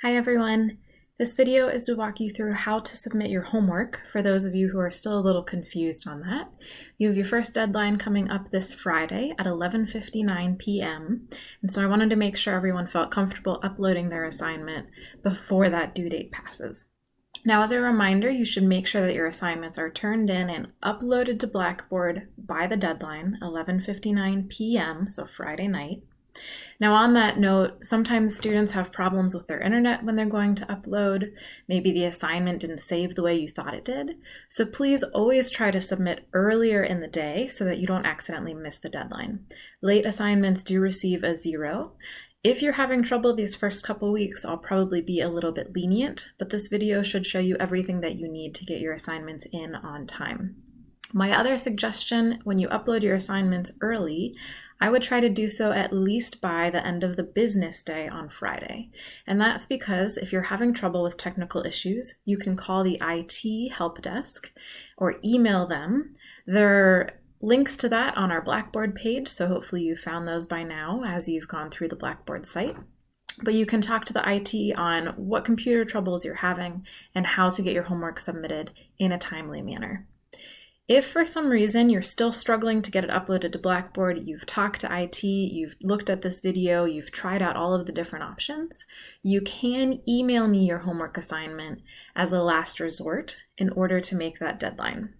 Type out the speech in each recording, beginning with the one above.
Hi everyone! This video is to walk you through how to submit your homework for those of you who are still a little confused on that. You have your first deadline coming up this Friday at 11:59 p.m. and so I wanted to make sure everyone felt comfortable uploading their assignment before that due date passes. Now, as a reminder, you should make sure that your assignments are turned in and uploaded to Blackboard by the deadline, 11:59 p.m., so Friday night. Now, on that note, sometimes students have problems with their internet when they're going to upload. Maybe the assignment didn't save the way you thought it did. So please always try to submit earlier in the day so that you don't accidentally miss the deadline. Late assignments do receive a 0. If you're having trouble these first couple weeks, I'll probably be a little bit lenient, but this video should show you everything that you need to get your assignments in on time. My other suggestion, when you upload your assignments early, I would try to do so at least by the end of the business day on Friday. And that's because if you're having trouble with technical issues, you can call the IT help desk or email them. There are links to that on our Blackboard page, so hopefully you found those by now as you've gone through the Blackboard site. But you can talk to the IT on what computer troubles you're having and how to get your homework submitted in a timely manner. If for some reason you're still struggling to get it uploaded to Blackboard, you've talked to IT, you've looked at this video, you've tried out all of the different options, you can email me your homework assignment as a last resort in order to make that deadline.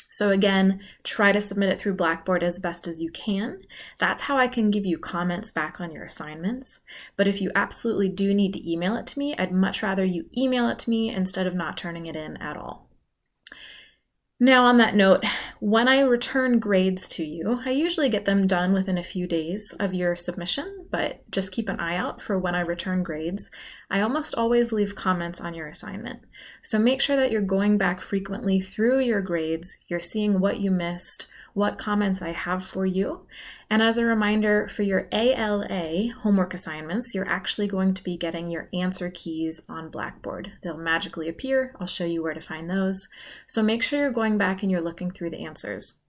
So again, try to submit it through Blackboard as best as you can. That's how I can give you comments back on your assignments. But if you absolutely do need to email it to me, I'd much rather you email it to me instead of not turning it in at all. Now, on that note, when I return grades to you, I usually get them done within a few days of your submission, but just keep an eye out for when I return grades. I almost always leave comments on your assignment. So make sure that you're going back frequently through your grades, you're seeing what you missed, what comments I have for you. And as a reminder, for your ALA homework assignments, you're actually going to be getting your answer keys on Blackboard. They'll magically appear. I'll show you where to find those. So make sure you're going back and you're looking through the answers.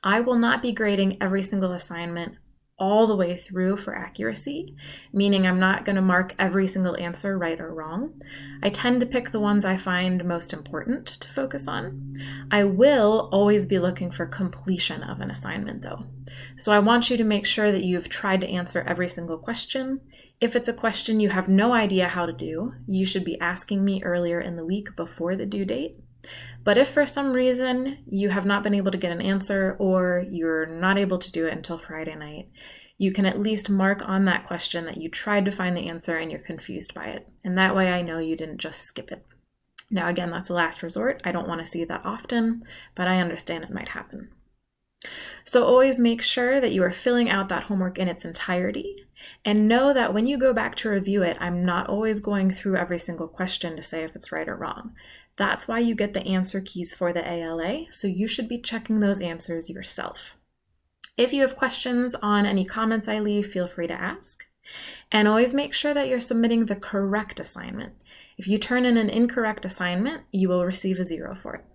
I will not be grading every single assignment all the way through for accuracy, meaning I'm not going to mark every single answer right or wrong. I tend to pick the ones I find most important to focus on. I will always be looking for completion of an assignment though. So I want you to make sure that you've tried to answer every single question. If it's a question you have no idea how to do, you should be asking me earlier in the week before the due date. But if for some reason you have not been able to get an answer or you're not able to do it until Friday night, you can at least mark on that question that you tried to find the answer and you're confused by it. And that way I know you didn't just skip it. Now again, that's a last resort. I don't want to see that often, but I understand it might happen. So always make sure that you are filling out that homework in its entirety, and know that when you go back to review it, I'm not always going through every single question to say if it's right or wrong. That's why you get the answer keys for the ALA, so you should be checking those answers yourself. If you have questions on any comments I leave, feel free to ask. And always make sure that you're submitting the correct assignment. If you turn in an incorrect assignment, you will receive a 0 for it.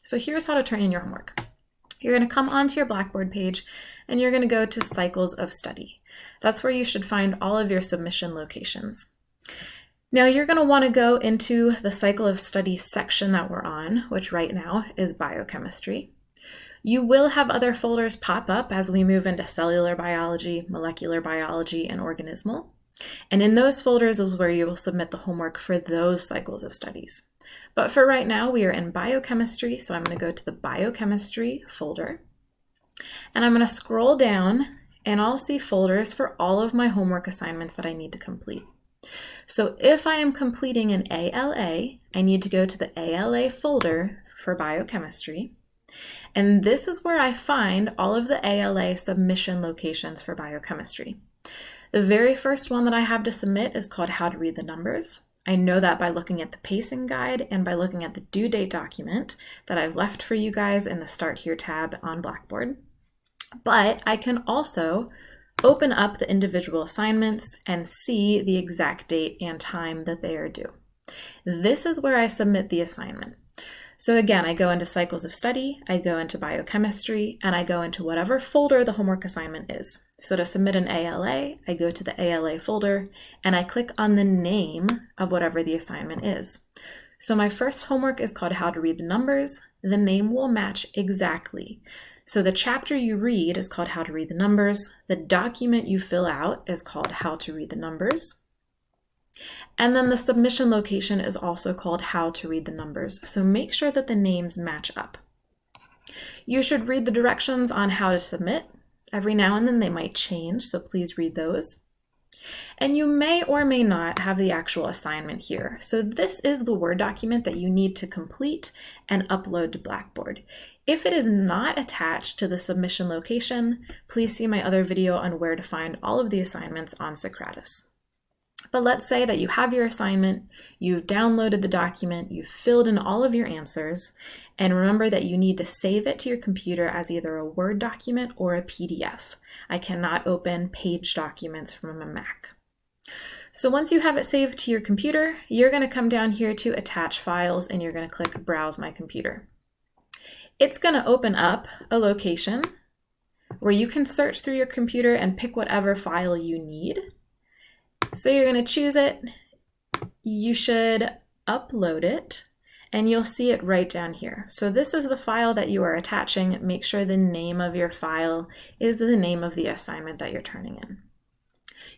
So here's how to turn in your homework. You're going to come onto your Blackboard page and you're going to go to Cycles of Study. That's where you should find all of your submission locations. Now you're going to want to go into the Cycle of Study section that we're on, which right now is biochemistry. You will have other folders pop up as we move into cellular biology, molecular biology, and organismal. And in those folders is where you will submit the homework for those cycles of studies. But for right now, we are in biochemistry, so I'm going to go to the biochemistry folder. And I'm going to scroll down and I'll see folders for all of my homework assignments that I need to complete. So if I am completing an ALA, I need to go to the ALA folder for biochemistry. And this is where I find all of the ALA submission locations for biochemistry. The very first one that I have to submit is called How to Read the Numbers. I know that by looking at the pacing guide and by looking at the due date document that I've left for you guys in the Start Here tab on Blackboard. But I can also open up the individual assignments and see the exact date and time that they are due. This is where I submit the assignment. So again, I go into cycles of study, I go into biochemistry, and I go into whatever folder the homework assignment is. So to submit an ALA, I go to the ALA folder and I click on the name of whatever the assignment is. So my first homework is called How to Read the Numbers. The name will match exactly. So the chapter you read is called How to Read the Numbers. The document you fill out is called How to Read the Numbers. And then the submission location is also called How to Read the Numbers. So make sure that the names match up. You should read the directions on how to submit. Every now and then they might change, so please read those. And you may or may not have the actual assignment here. So this is the Word document that you need to complete and upload to Blackboard. If it is not attached to the submission location, please see my other video on where to find all of the assignments on Socrates. But let's say that you have your assignment, you've downloaded the document, you've filled in all of your answers, and remember that you need to save it to your computer as either a Word document or a PDF. I cannot open page documents from a Mac. So once you have it saved to your computer, you're going to come down here to Attach Files and you're going to click Browse My Computer. It's going to open up a location where you can search through your computer and pick whatever file you need. So you're going to choose it, you should upload it, and you'll see it right down here. So this is the file that you are attaching. Make sure the name of your file is the name of the assignment that you're turning in.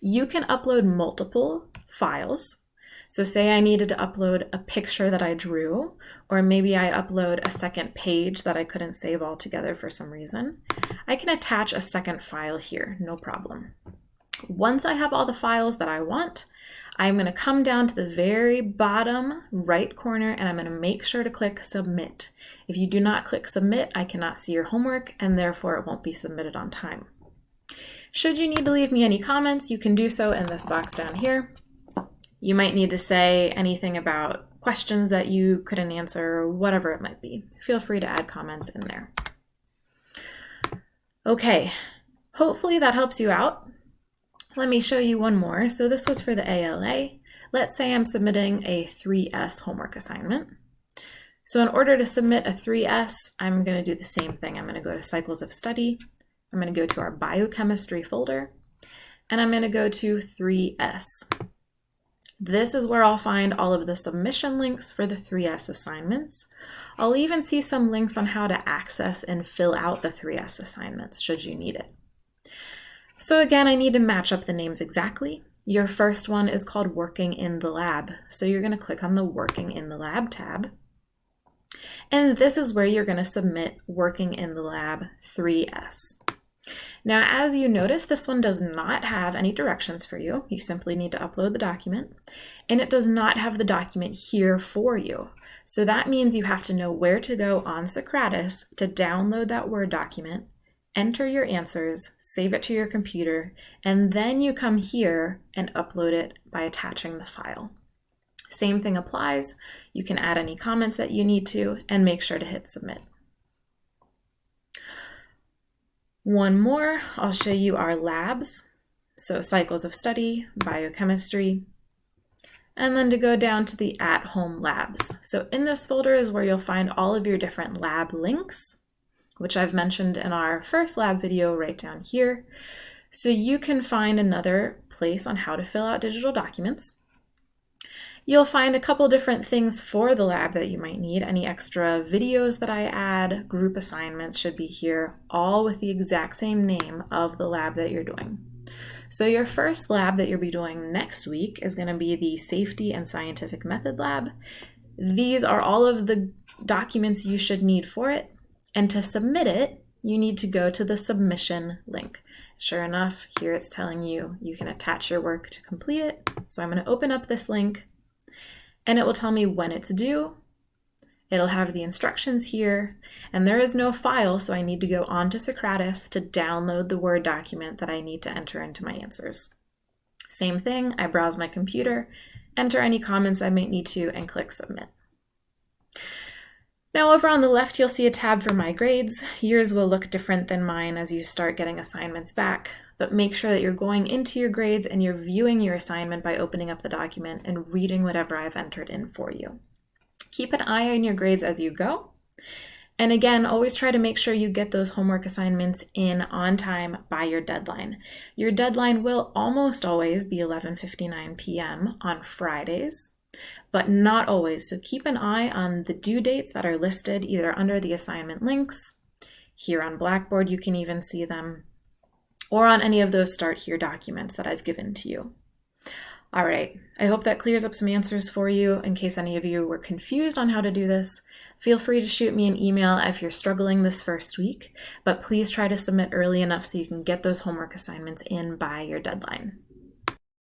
You can upload multiple files. So say I needed to upload a picture that I drew, or maybe I upload a second page that I couldn't save all together for some reason. I can attach a second file here, no problem. Once I have all the files that I want, I'm going to come down to the very bottom right corner and I'm going to make sure to click Submit. If you do not click Submit, I cannot see your homework and therefore it won't be submitted on time. Should you need to leave me any comments, you can do so in this box down here. You might need to say anything about questions that you couldn't answer or whatever it might be. Feel free to add comments in there. Okay, hopefully that helps you out. Let me show you one more. So this was for the ALA. Let's say I'm submitting a 3S homework assignment. So in order to submit a 3S, I'm going to do the same thing. I'm going to go to Cycles of Study. I'm going to go to our Biochemistry folder, and I'm going to go to 3S. This is where I'll find all of the submission links for the 3S assignments. I'll even see some links on how to access and fill out the 3S assignments should you need it. So again, I need to match up the names exactly. Your first one is called Working in the Lab. So you're going to click on the Working in the Lab tab. And this is where you're going to submit Working in the Lab 3S. Now, as you notice, this one does not have any directions for you. You simply need to upload the document. And it does not have the document here for you. So that means you have to know where to go on Socrates to download that Word document, enter your answers, save it to your computer, and then you come here and upload it by attaching the file. Same thing applies. You can add any comments that you need to and make sure to hit submit. One more, I'll show you our labs. So Cycles of Study, Biochemistry, and then to go down to the at-home labs. So in this folder is where you'll find all of your different lab links, which I've mentioned in our first lab video right down here. So you can find another place on how to fill out digital documents. You'll find a couple different things for the lab that you might need. Any extra videos that I add, group assignments should be here, all with the exact same name of the lab that you're doing. So your first lab that you'll be doing next week is going to be the Safety and Scientific Method Lab. These are all of the documents you should need for it. And to submit it, you need to go to the submission link. Sure enough, here it's telling you you can attach your work to complete it. So I'm going to open up this link and it will tell me when it's due. It'll have the instructions here, and there is no file, so I need to go on to Socrates to download the Word document that I need to enter into my answers. Same thing, I browse my computer, enter any comments I might need to, and click submit. Now over on the left, you'll see a tab for My Grades. Yours will look different than mine as you start getting assignments back, but make sure that you're going into your grades and you're viewing your assignment by opening up the document and reading whatever I've entered in for you. Keep an eye on your grades as you go. And again, always try to make sure you get those homework assignments in on time by your deadline. Your deadline will almost always be 11:59 p.m. on Fridays, but not always. So keep an eye on the due dates that are listed either under the assignment links. Here on Blackboard, you can even see them, or on any of those Start Here documents that I've given to you. All right, I hope that clears up some answers for you. In case any of you were confused on how to do this, feel free to shoot me an email if you're struggling this first week, but please try to submit early enough so you can get those homework assignments in by your deadline.